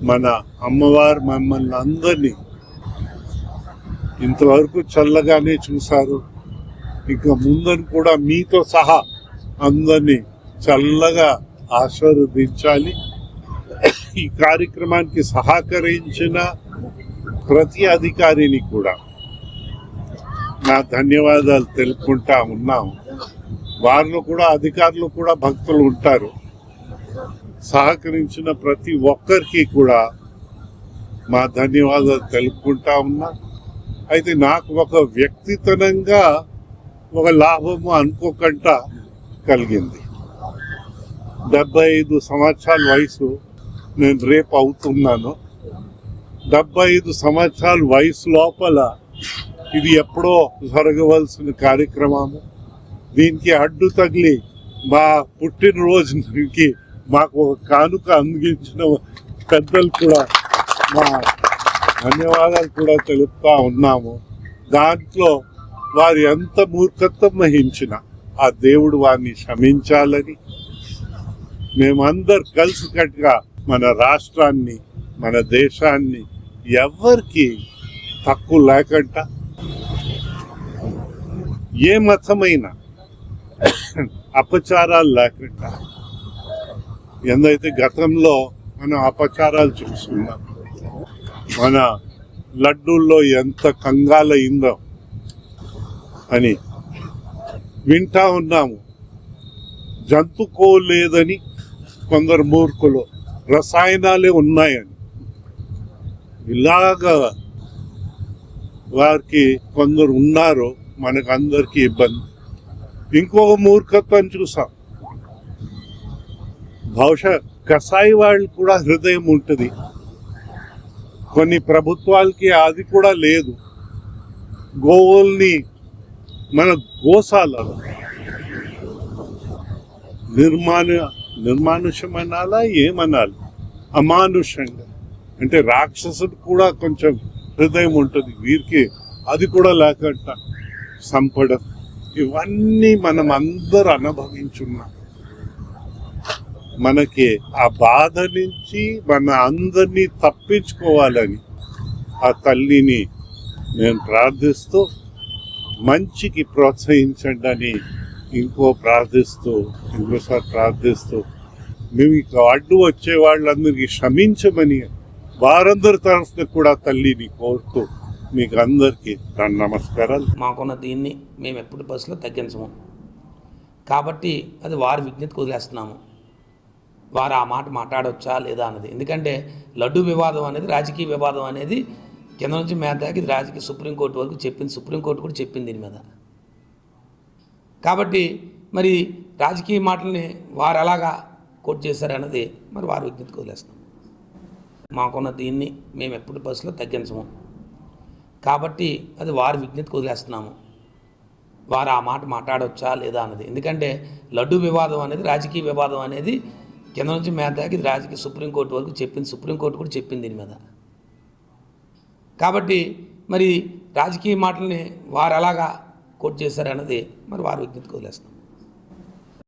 మన అమ్మవారు మమ్మల్ని అందరినీ ఇంతవరకు చల్లగానే చూశారు. ఇక ముందని కూడా మీతో సహా అందరినీ చల్లగా ఆశీర్వదించాలి. ఈ కార్యక్రమానికి సహకరించిన ప్రతి అధికారిని కూడా నా ధన్యవాదాలు తెలుపుకుంటా ఉన్నాం. వారిలో కూడా అధికారులు కూడా భక్తులు ఉంటారు. సహకరించిన ప్రతి ఒక్కరికి కూడా మా ధన్యవాదాలు తెలుపుకుంటా ఉన్నా. అయితే నాకు ఒక వ్యక్తిగతంగా ఒక లాభము అనుకోకుండా కలిగింది. 75 సంవత్సరాల వయసు నేను రేపు అవుతున్నాను. 75 సంవత్సరాల వయసు లోపల ఇది ఎప్పుడో జరగవలసిన కార్యక్రమము. దీనికి అడ్డు తగిలి మా పుట్టినరోజుకి మాకు ఒక కానుక అందించిన పెద్దలు కూడా మా ధన్యవాదాలు కూడా తెలుపుతా ఉన్నాము. దాంట్లో వారు ఎంత మూర్ఖత్వం వహించిన ఆ దేవుడు వారిని క్షమించాలని మేమందరు కలిసికట్టుగా మన రాష్ట్రాన్ని మన దేశాన్ని ఎవరికి తక్కువ లేకుండా ఏ మతమైనా అపచారాలు లేకుండా, ఎందైతే గతంలో మనం అపచారాలు చూస్తున్నాం, మన లడ్డూల్లో ఎంత కంగాలైందో అని వింటా ఉన్నాము. జంతుకోలేదని కొందరు మూర్ఖులు, రసాయనాలే ఉన్నాయని ఇలాగా వారికి కొందరు ఉన్నారు. మనకు అందరికీ ఇబ్బంది. ఇంకొక మూర్ఖత్వం చూసాం. బహుశా కసాయి వాళ్ళు కూడా హృదయం ఉంటుంది, కొన్ని ప్రభుత్వాలకి అది కూడా లేదు. గోవుల్ని మన గోశాలలో నిర్మానుష్యం అనాలా ఏమనాలి, అమానుషంగా అంటే రాక్షసుడు కూడా కొంచెం హృదయం ఉంటుంది. వీరికి అది కూడా లేకుండా సంపడం, ఇవన్నీ మనం అందరూ అనుభవించున్నాం. మనకి ఆ బాధ నుంచి మన అందరినీ తప్పించుకోవాలని ఆ తల్లిని నేను ప్రార్థిస్తూ, మంచికి ప్రోత్సహించండి అని ఇంకోసారి ప్రార్థిస్తూ, మేము ఇక అడ్డు వచ్చే వాళ్ళందరికీ క్షమించమని వారందరి తరఫున కూడా తల్లిని కోరుతూ మీకు అందరికీ నా నమస్కారాలు. మాకున్న దీన్ని మేము ఎప్పుడు బస్సులో తగ్గించము కాబట్టి అది వారి విజ్ఞతకు వదిలేస్తున్నాము. వారు ఆ మాట మాట్లాడవచ్చా లేదా అన్నది. ఎందుకంటే లడ్డు వివాదం అనేది రాజకీయ వివాదం అనేది కింద నుంచి మీద దాకా ఇది రాజకీయ సుప్రీంకోర్టు వరకు చెప్పింది. సుప్రీంకోర్టు కూడా చెప్పింది దీని మీద. కాబట్టి మరి రాజకీయ మాటల్ని వారు ఎలాగా కోట్ చేశారన్నది మరి వారి విజ్ఞతకు వదిలేస్తాం. మాకున్న దీన్ని మేము ఎప్పుడు బస్సులో తగ్గించము కాబట్టి అది వారి విజ్ఞతకు వదిలేస్తున్నాము. వారు ఆ మాట మాట్లాడవచ్చా లేదా అన్నది. ఎందుకంటే లడ్డు వివాదం అనేది రాజకీయ వివాదం అనేది కింద నుంచి మీద దాకా ఇది రాజకీయ సుప్రీంకోర్టు వరకు చెప్పింది. సుప్రీంకోర్టు కూడా చెప్పింది దీని మీద. కాబట్టి మరి రాజకీయ మాటల్ని వారు ఎలాగా కోట్ చేశారన్నది మరి వారి విజ్ఞతకు వదిలేస్తాం.